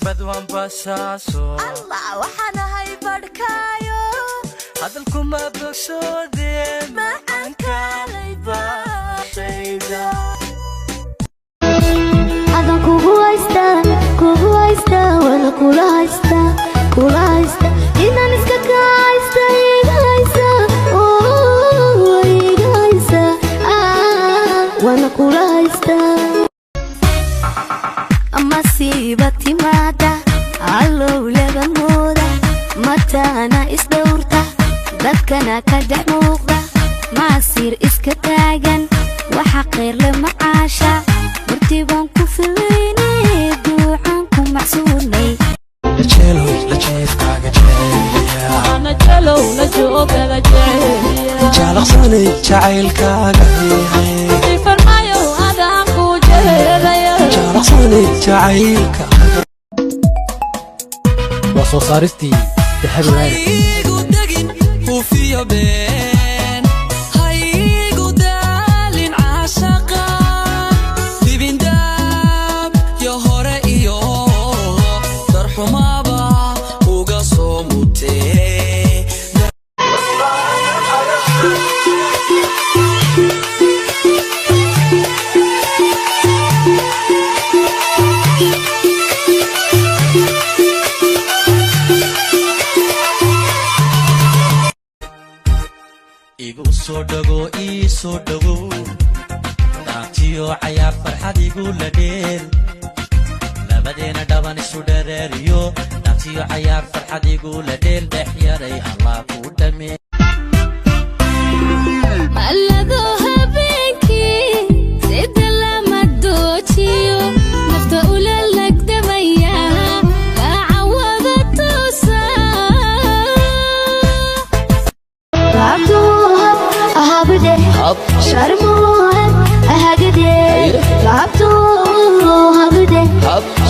بدوان بساسو الله وحنا هاي بركايو هذلكم ما بسودين ما عنك ليبا شيدا هذا كوبويستا ولا كولايستا إذا نسكك عايستا إيغايسا إيغايسا ولا كولايستا أما سيبتي مادا علو لبن مودا متى أنا إسدورتا dadkana ka dhex muuqda maasiir iska taagan waxa qeyr la macaasha murtibaan ku filaynay duucan ku macsuunay la jelo la jeefkaaga jeeya ana jelo la joogaga jeeya jalaqsanay jacaylkaaga heey farmayo adaan ku jeedaya jalaqsanay jacaylkaaga wasoo saaristii dahabi وفي بين هايقو دالين عاشقا ديبين داب يا هوريو درحو مابا وقصو موتي igu soo dhago daantiyo cayaar farxad igu la dheer labadeena dhaban isu dhareeriyo daantiyo cayaar farxad igu la dheer dhex yaray allah ku dhamee malado habeenkii sida lama doojiyo nafta ula lagdamaya laacawada toosa شرموهن أهجده لعبتوها بده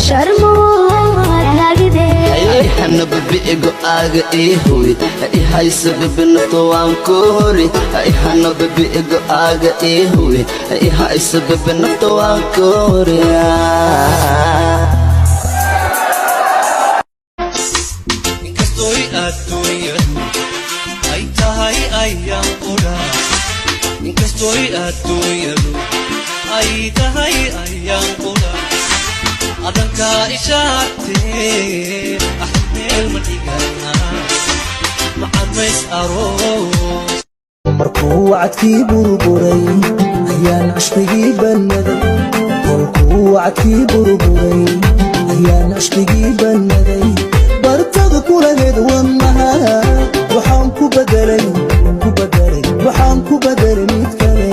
شرموهن أهجده أنا ببيعو آغا إيهوي هاي سبب نطوان كوري أنا ببيعو آغا إيهوي هاي سبب نطوان كوري Estoy adorando ay tahay ayang ura Estoy adorando ay tahay ayang ura Adanka isharte ahmel madigana Maamays aroos markuu wacdkii burburay ayaan cashqigii bannaday markuu wacdkii burburay ayaan cashqigii bannaday bartada kulaheed wanaha waxaan ku bedelay waxaan ku bedelay mid kale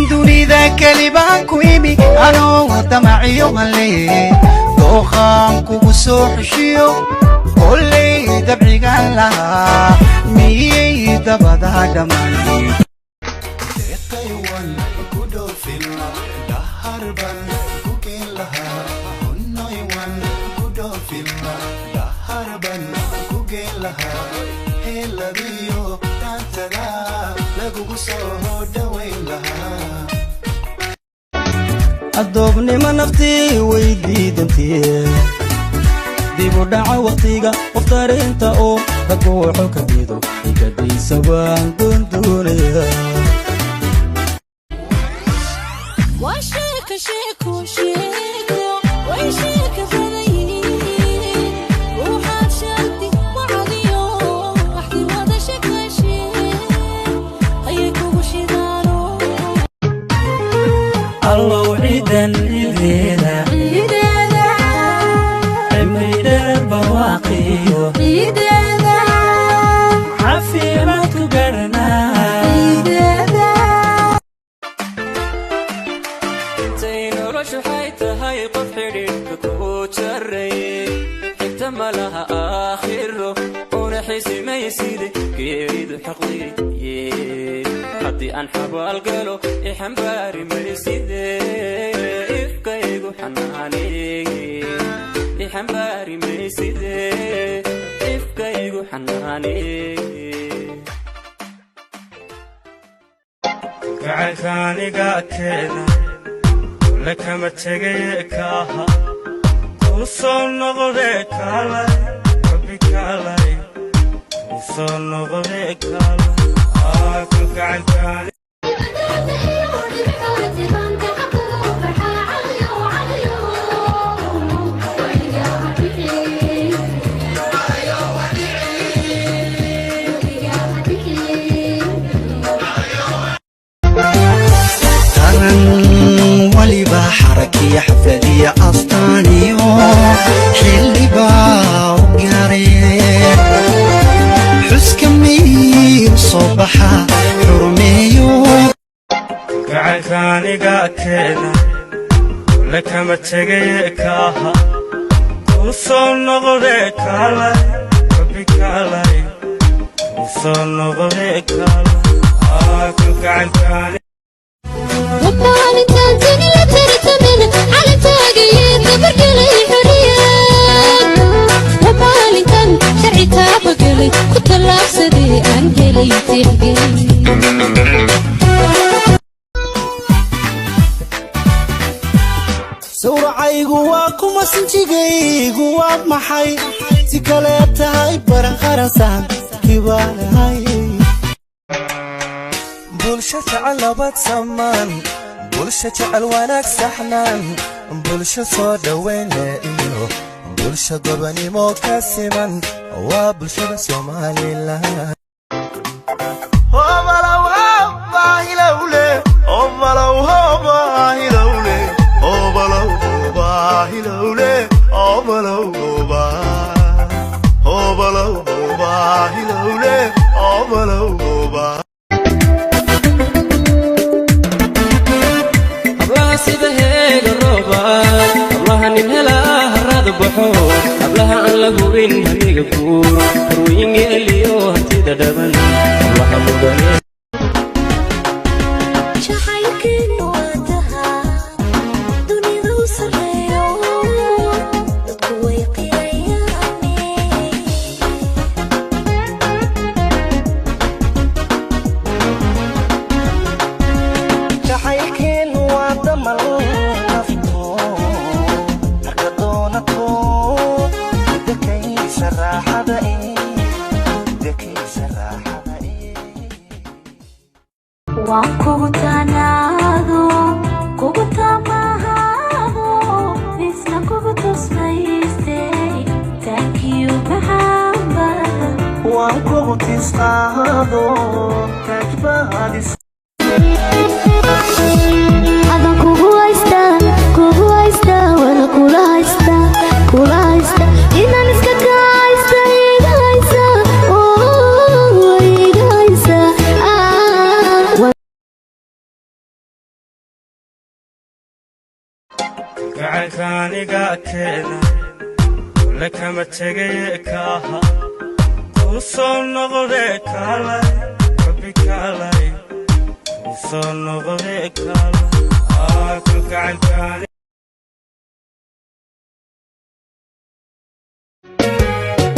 dunida kalibaan ku imi anoo damaciyo male dooqaan kugu soo xushiyo kolley dabcigan lahaa miyay dabada dhammaan adoobnimo naftii way diidantee dib u dhaca waqtiga qof tareenta oo ragooxo ka diido igadiisa waan doondoonaya الله عيدن عيدنا عميد البواقيو عيدنا عفيمة قرنا عيدنا زين رشو حيتها يقف حريقك وتشري حتما لها آخره ونحسي ما يسيدي كيريد حقلي حدي أنحب القلو يحنباري ما يسيدي إفكيقو حنان gacankaaniga keena lakama tegay kaaha u soo noqde kaalay rabbi kaalay u soo noqde kaalay gacankaani حركية حفلية أسطانيو حلي باو قارين حس كمي صبحا حرميو gacankaani keena lakama tegay kaaha u soo noqde kaalay rabbi kaalay u soo noqde kaalay gacankaani وطال تانتني ترتمن على تاقيين تبرقلي حريان وطال تان شرعي تابقلي كنت اللابسدي أنقلي تحقلي sawracaygu waa kuma sinjigaygu waa maxay si kale tahay baran qaransan kibaanahay bulsho jecel nabad samaan bulsho jecel wanaag saxnaan bulsho soo dhaweyne iyo bulsho gobanimo ka siman waa bulshada Soomaaliland قبلها أن لقوين هميق كور روين الليو هتيدا دبل الله مغني شحيكين وقتها دنيا دوسر اليوم تقوي قيامي شحيكين وقتها waan kugu tanaado kugu tamahaado isna kugu tusmaystay thank you mahaba waan kugu tisqaado tajbaadis adan kugu haysta wala kula haysta inaan iska kaaysta iga haysa iga haysa gacankaani keena lakama tegay kaaha u soo noqde kaalay rabbi kaalay u soo noqde kaalay gacankaani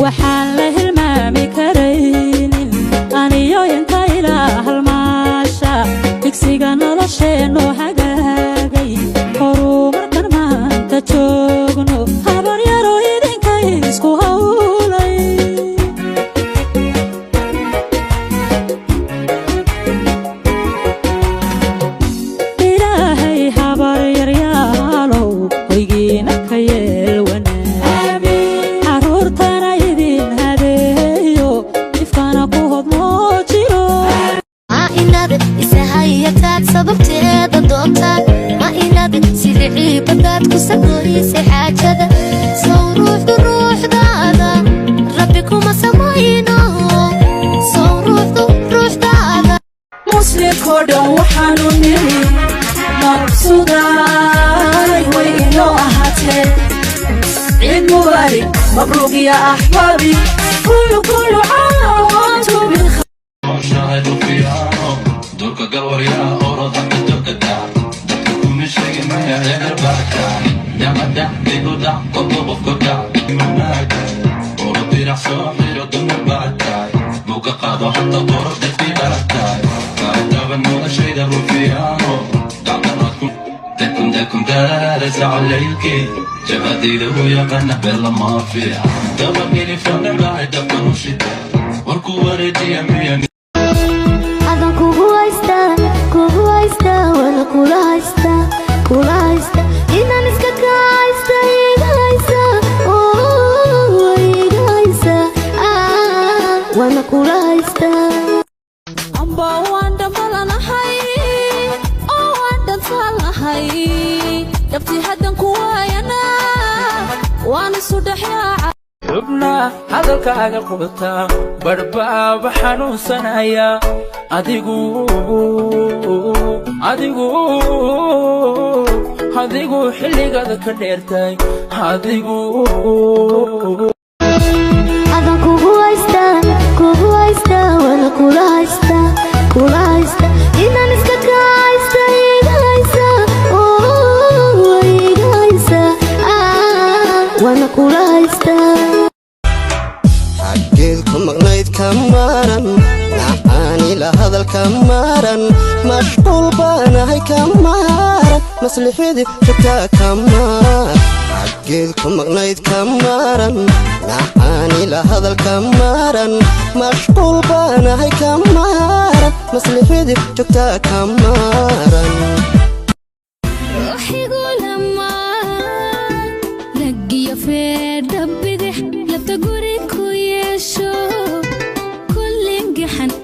waxaan la hilmaami karaynin aniyo inta ilaa halmaasha digsiga nolosheennu hagaagay horumarkan maanta joogno habar yaro idinkay isku hawlay ilaahay habar yaryaalow hoygiina ka yeel wanaag caruurtana idin hadeeyo ifkana ku hodmoo jiro ma inaad isahayataad sababteeda doontaan ma inaad sidicii badaad ku sagoysay xaajada sow ruuxdaada rabbi kuma samayno sow ruuxdaada muslimkoo dhan waxaanu niri maqsuuday way inoo ahaatee ciid mubaarak mabruuq ya axbaabi kullu caam waantum bilkhayr شاهد فيها دورك قور يا أورض دورك دع دكتكم الشيء ما يغير بعدها يا مدح ديقو دع قلبه بفكر دع مناك ورضي رح صاحي ردنا بعدها ولو حتى طرق في بلدتاي قاعدة بنوضة شي درو فيانو دعطناتكم دكم دارس عليكي جبهتي له يقنع بلا ما فيها دبقيني فن بعد دبقن وشتا وركو وريتي يمي adan kugu haysta wala kula haysta inaan iska kahaysta iga haysa iga haysa wana kula haysta amba waan dhambalanahay oo waan dhantaalahay dhabti haddan ku waayana waan isu dhexyaaca xubna hadalkaaga qubata barbaaba xanuunsanaya adigu xilligaada ka dheertay adan kugu haysta wala kula haysta inaan iska kahaysta iga haysa iga haysa wana kula haysta xaggeed ku maqnayd ka maran nacaani la hadalka maran mashquul baanahay ka maran maslixadii joogtaa ka maran xaggeed ku maqnayd ka maran nacaani la hadalka maran mashquul baanahay ka maran maslixadii joogtaa ka maran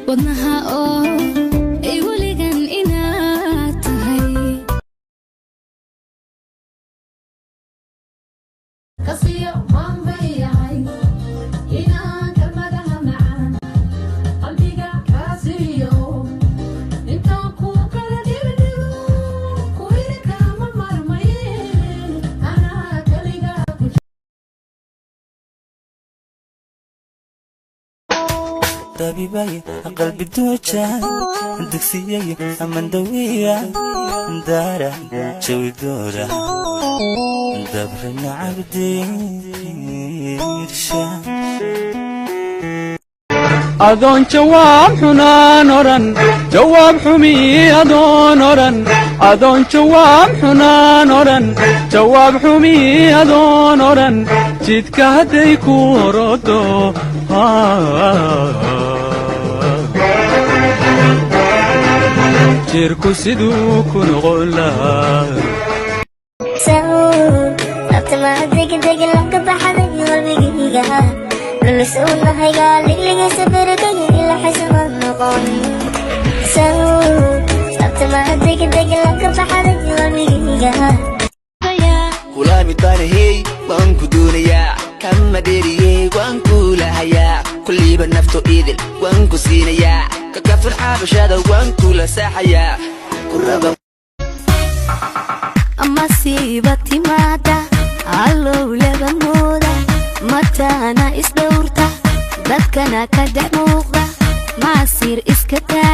wadnaha oo ay weligan inaad tahay kasiyo waan bayahay inaan kalmadaha macaan qalbiga kaasiyo intaan ku kala dhigdhigo ku heli kama marmayeen anaa kaliga طبيبي قلبي دوجة دكسية أمن دوية دارة شوي دورة دبرنا عبدي رشا أذون جواب حنان أورن جواب حمي أذون أورن أذون جواب حنان أورن جواب حمي أذون أورن جيتك هديك وردو جيركو سيدو كن غلا سهول أبتما دق لك بحدك قلبي للسؤال هيا لقلق سفر دق إلا حسن النقون سهول أبتما دق لك بحدك قلبي كلا متانهي وانكو دونيا كم ديري وانكو لهيا كل بنفتو إيدل وانكو سينيا ككفر حابشادا وانكو لساحيا كربا أما سيبتي مادا علو لبنودا متانا إسدورتا dadkana ka dhex muuqda maasiir iska taa